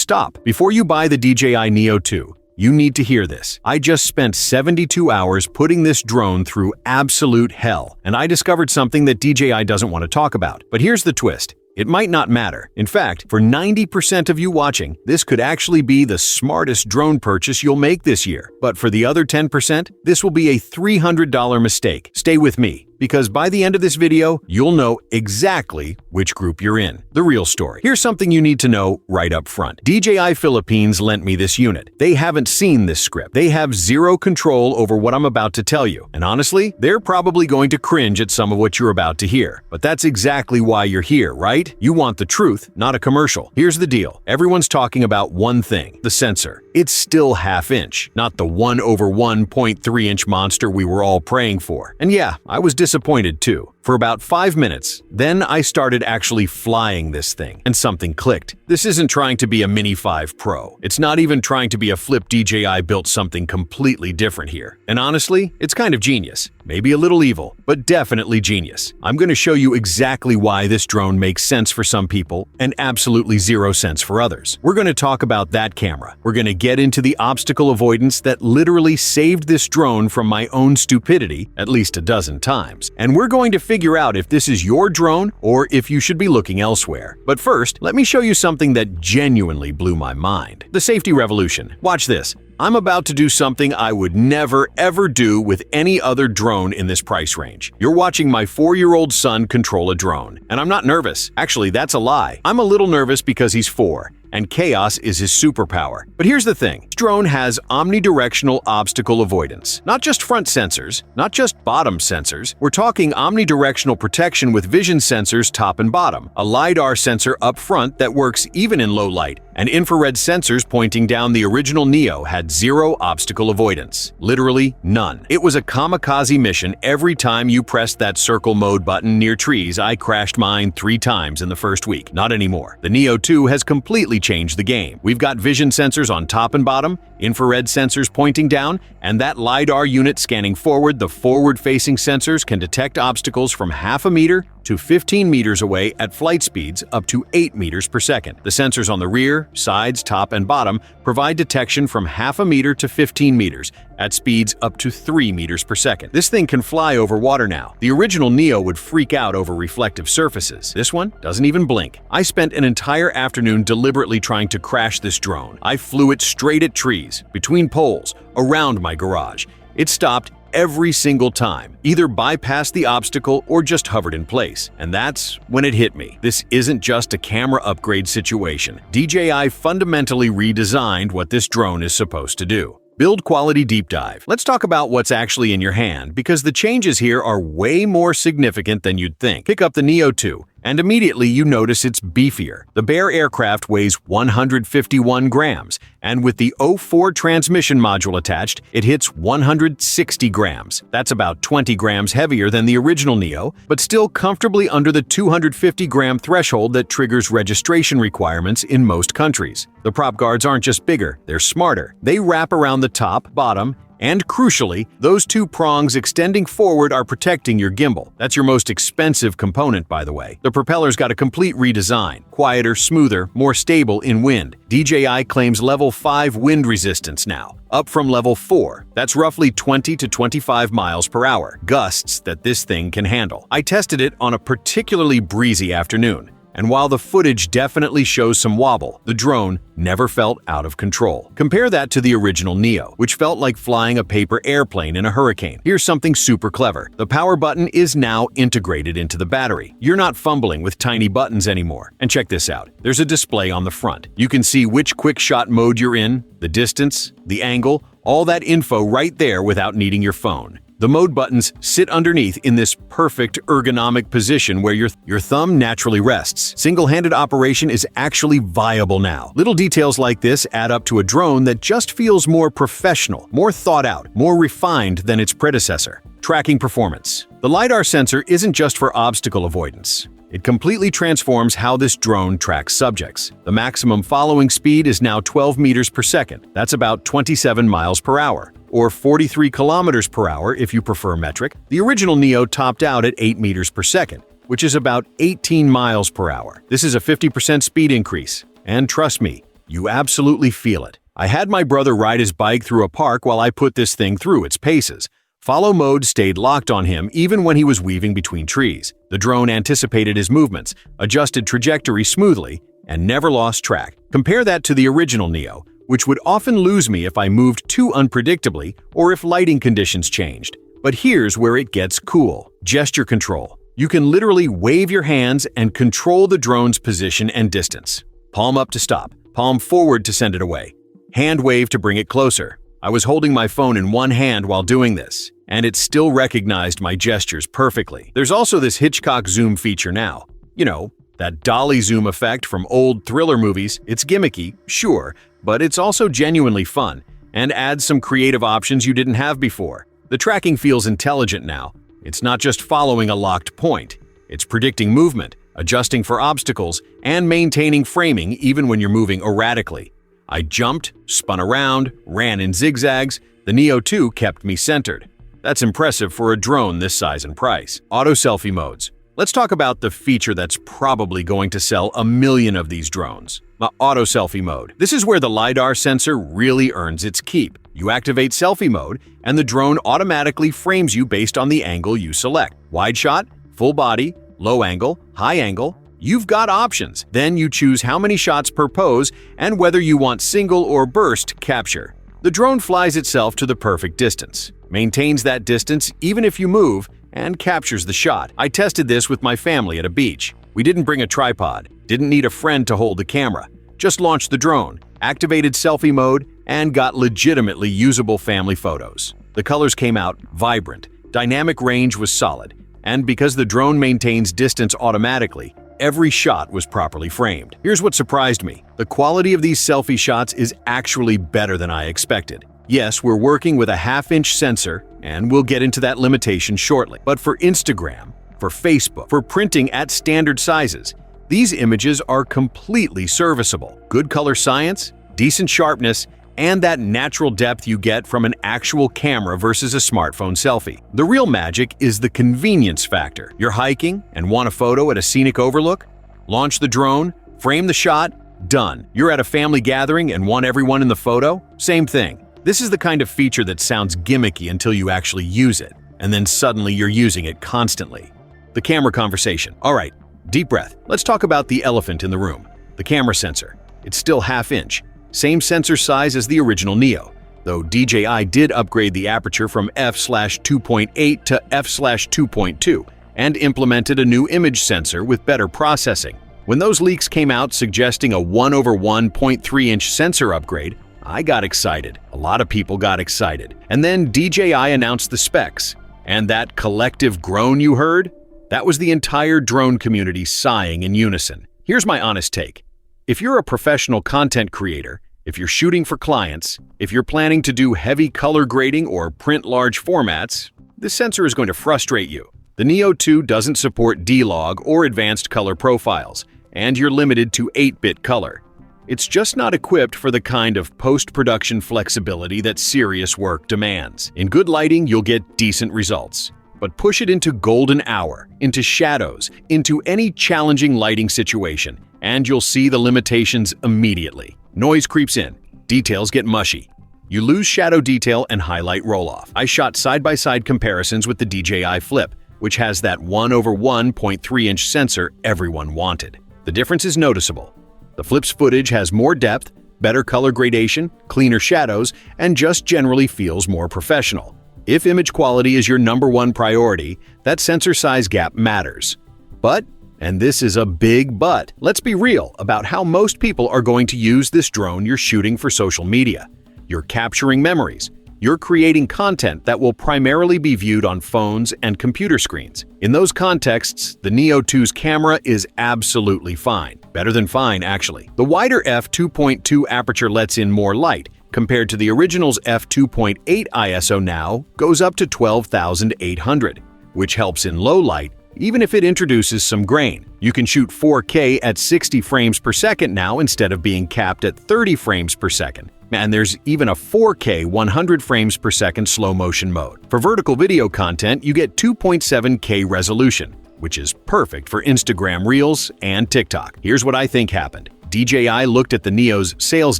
stop. Before you buy the DJI Neo 2, you need to hear this. I just spent 72 hours putting this drone through absolute hell, and I discovered something that DJI doesn't want to talk about. But here's the twist. It might not matter. In fact, for 90% of you watching, this could actually be the smartest drone purchase you'll make this year. But for the other 10%, this will be a $300 mistake. Stay with me, because by the end of this video, you'll know exactly which group you're in. The real story. Here's something you need to know right up front. DJI Philippines lent me this unit. They haven't seen this script. They have zero control over what I'm about to tell you. And honestly, they're probably going to cringe at some of what you're about to hear. But that's exactly why you're here, right? You want the truth, not a commercial. Here's the deal. Everyone's talking about one thing, the sensor. It's still half-inch, not the 1/1.3-inch monster we were all praying for. And yeah, I was disappointed too. For about 5 minutes, then I started actually flying this thing, and something clicked. This isn't trying to be a Mini 5 Pro. It's not even trying to be a Flip. DJI built something completely different here. And honestly, it's kind of genius. Maybe a little evil, but definitely genius. I'm going to show you exactly why this drone makes sense for some people and absolutely zero sense for others. We're going to talk about that camera. We're going to get into the obstacle avoidance that literally saved this drone from my own stupidity at least a dozen times. And we're going to figure out if this is your drone or if you should be looking elsewhere. But first, let me show you something that genuinely blew my mind. The safety revolution. Watch this. I'm about to do something I would never ever do with any other drone in this price range. You're watching my 4-year-old son control a drone. And I'm not nervous. Actually, that's a lie. I'm a little nervous because he's 4. And chaos is his superpower. But here's the thing. This drone has omnidirectional obstacle avoidance. Not just front sensors, not just bottom sensors. We're talking omnidirectional protection with vision sensors top and bottom, a LiDAR sensor up front that works even in low light, and infrared sensors pointing down. The original Neo had zero obstacle avoidance. Literally none. It was a kamikaze mission. Every time you pressed that circle mode button near trees, I crashed mine 3 times in the first week. Not anymore. The Neo 2 has completely changed the game. We've got vision sensors on top and bottom, infrared sensors pointing down, and that LiDAR unit scanning forward. The forward-facing sensors can detect obstacles from half a meter to 15 meters away at flight speeds up to 8 meters per second. The sensors on the rear, sides, top, and bottom provide detection from half a meter to 15 meters at speeds up to 3 meters per second. This thing can fly over water now. The original Neo would freak out over reflective surfaces. This one doesn't even blink. I spent an entire afternoon deliberately trying to crash this drone. I flew it straight at trees, between poles, around my garage. It stopped every single time, either bypassed the obstacle or just hovered in place. And that's when it hit me. This isn't just a camera upgrade situation. DJI fundamentally redesigned what this drone is supposed to do. Build quality deep dive. Let's talk about what's actually in your hand, because the changes here are way more significant than you'd think. Pick up the Neo 2. And immediately you notice it's beefier. The bare aircraft weighs 151 grams, and with the 04 transmission module attached, it hits 160 grams. That's about 20 grams heavier than the original Neo, but still comfortably under the 250-gram threshold that triggers registration requirements in most countries. The prop guards aren't just bigger, they're smarter. They wrap around the top, bottom, and crucially, those 2 prongs extending forward are protecting your gimbal. That's your most expensive component, by the way. The propeller's got a complete redesign. Quieter, smoother, more stable in wind. DJI claims level 5 wind resistance now, up from level 4. That's roughly 20 to 25 miles per hour. Gusts that this thing can handle. I tested it on a particularly breezy afternoon. And while the footage definitely shows some wobble, the drone never felt out of control. Compare that to the original Neo, which felt like flying a paper airplane in a hurricane. Here's something super clever. The power button is now integrated into the battery. You're not fumbling with tiny buttons anymore. And check this out. There's a display on the front. You can see which quick shot mode you're in, the distance, the angle, all that info right there without needing your phone. The mode buttons sit underneath in this perfect ergonomic position where your thumb naturally rests. Single-handed operation is actually viable now. Little details like this add up to a drone that just feels more professional, more thought out, more refined than its predecessor. Tracking performance. The LiDAR sensor isn't just for obstacle avoidance. It completely transforms how this drone tracks subjects. The maximum following speed is now 12 meters per second. That's about 27 miles per hour. Or 43 kilometers per hour if you prefer metric. The original Neo topped out at 8 meters per second, which is about 18 miles per hour. This is a 50% speed increase. And trust me, You absolutely feel it. I had my brother ride his bike through a park while I put this thing through its paces. Follow mode stayed locked on him even when he was weaving between trees. The drone anticipated his movements, adjusted trajectory smoothly, and never lost track. Compare that to the original Neo, which would often lose me if I moved too unpredictably or if lighting conditions changed. But here's where it gets cool. Gesture control. You can literally wave your hands and control the drone's position and distance. Palm up to stop, palm forward to send it away. Hand wave to bring it closer. I was holding my phone in one hand while doing this, and it still recognized my gestures perfectly. There's also this Hitchcock zoom feature now. You know, that dolly zoom effect from old thriller movies. It's gimmicky, sure, but it's also genuinely fun and adds some creative options you didn't have before. The tracking feels intelligent now. It's not just following a locked point. It's predicting movement, adjusting for obstacles, and maintaining framing even when you're moving erratically. I jumped, spun around, ran in zigzags. The Neo 2 kept me centered. That's impressive for a drone this size and price. Auto selfie modes. Let's talk about the feature that's probably going to sell 1 million of these drones. The auto selfie mode. This is where the LiDAR sensor really earns its keep. You activate selfie mode, and the drone automatically frames you based on the angle you select. Wide shot, full body, low angle, high angle. You've got options. Then you choose how many shots per pose and whether you want single or burst capture. The drone flies itself to the perfect distance, maintains that distance even if you move, and captures the shot. I tested this with my family at a beach. We didn't bring a tripod, didn't need a friend to hold the camera. Just launched the drone, activated selfie mode, and got legitimately usable family photos. The colors came out vibrant, dynamic range was solid, and because the drone maintains distance automatically, every shot was properly framed. Here's what surprised me. The quality of these selfie shots is actually better than I expected. Yes, we're working with a half-inch sensor, and we'll get into that limitation shortly. But for Instagram, for Facebook, for printing at standard sizes, these images are completely serviceable. Good color science, decent sharpness, and that natural depth you get from an actual camera versus a smartphone selfie. The real magic is the convenience factor. You're hiking and want a photo at a scenic overlook? Launch the drone, frame the shot, done. You're at a family gathering and want everyone in the photo? Same thing. This is the kind of feature that sounds gimmicky until you actually use it, and then suddenly you're using it constantly. The camera conversation. All right, deep breath. Let's talk about the elephant in the room. The camera sensor. It's still half-inch. Same sensor size as the original Neo, though DJI did upgrade the aperture from f/2.8 to f/2.2 and implemented a new image sensor with better processing. When those leaks came out suggesting a 1/1.3-inch sensor upgrade, I got excited. A lot of people got excited. And then DJI announced the specs. And that collective groan you heard? That was the entire drone community sighing in unison. Here's my honest take. If you're a professional content creator, if you're shooting for clients, if you're planning to do heavy color grading or print large formats, this sensor is going to frustrate you. The Neo 2 doesn't support D-Log or advanced color profiles, and you're limited to 8-bit color. It's just not equipped for the kind of post-production flexibility that serious work demands. In good lighting, you'll get decent results. But push it into golden hour, into shadows, into any challenging lighting situation, and you'll see the limitations immediately. Noise creeps in, details get mushy. You lose shadow detail and highlight roll-off. I shot side-by-side comparisons with the DJI Flip, which has that 1/1.3-inch sensor everyone wanted. The difference is noticeable. The Flip's footage has more depth, better color gradation, cleaner shadows, and just generally feels more professional. If image quality is your #1 priority, that sensor size gap matters. But, and this is a big but, let's be real about how most people are going to use this drone you're shooting for social media. You're capturing memories. You're creating content that will primarily be viewed on phones and computer screens. In those contexts, the Neo 2's camera is absolutely fine. Better than fine, actually. The wider f/2.2 aperture lets in more light, compared to the original's f/2.8 ISO now goes up to 12,800, which helps in low light even if it introduces some grain. You can shoot 4K at 60 frames per second now instead of being capped at 30 frames per second. And there's even a 4K 100 frames per second slow motion mode. For vertical video content, you get 2.7K resolution, which is perfect for Instagram Reels and TikTok. Here's what I think happened. DJI looked at the Neo's sales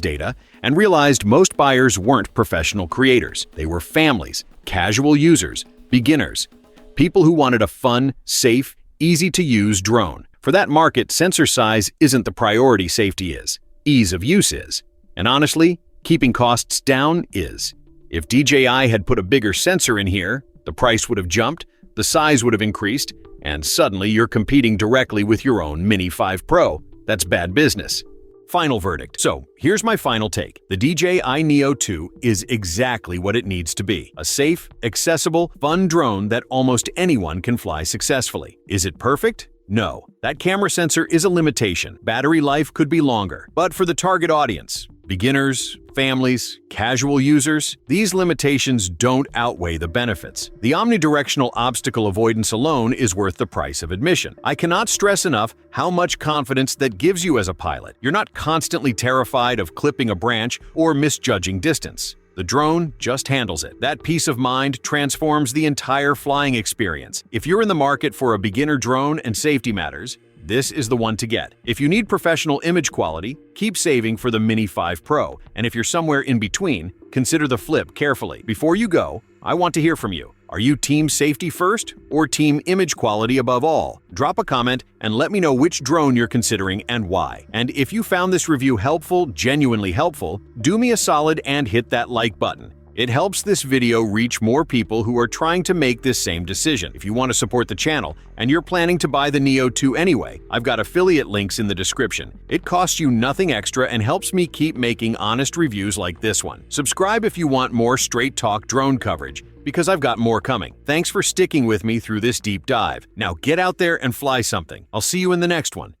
data and realized most buyers weren't professional creators. They were families, casual users, beginners, people who wanted a fun, safe, easy-to-use drone. For that market, sensor size isn't the priority, safety is. Ease of use is. And honestly, keeping costs down is. If DJI had put a bigger sensor in here, the price would have jumped, the size would have increased, and suddenly you're competing directly with your own Mini 5 Pro. That's bad business. Final verdict. So, here's my final take. The DJI Neo 2 is exactly what it needs to be. A safe, accessible, fun drone that almost anyone can fly successfully. Is it perfect? No. That camera sensor is a limitation. Battery life could be longer. But for the target audience, beginners, families, casual users, these limitations don't outweigh the benefits. The omnidirectional obstacle avoidance alone is worth the price of admission. I cannot stress enough how much confidence that gives you as a pilot. You're not constantly terrified of clipping a branch or misjudging distance. The drone just handles it. That peace of mind transforms the entire flying experience. If you're in the market for a beginner drone and safety matters, this is the one to get. If you need professional image quality, keep saving for the Mini 5 Pro. And if you're somewhere in between, consider the Flip carefully. Before you go, I want to hear from you. Are you team safety first or team image quality above all? Drop a comment and let me know which drone you're considering and why. And if you found this review helpful, genuinely helpful, do me a solid and hit that like button. It helps this video reach more people who are trying to make this same decision. If you want to support the channel and you're planning to buy the Neo 2 anyway, I've got affiliate links in the description. It costs you nothing extra and helps me keep making honest reviews like this one. Subscribe if you want more straight talk drone coverage, because I've got more coming. Thanks for sticking with me through this deep dive. Now get out there and fly something. I'll see you in the next one.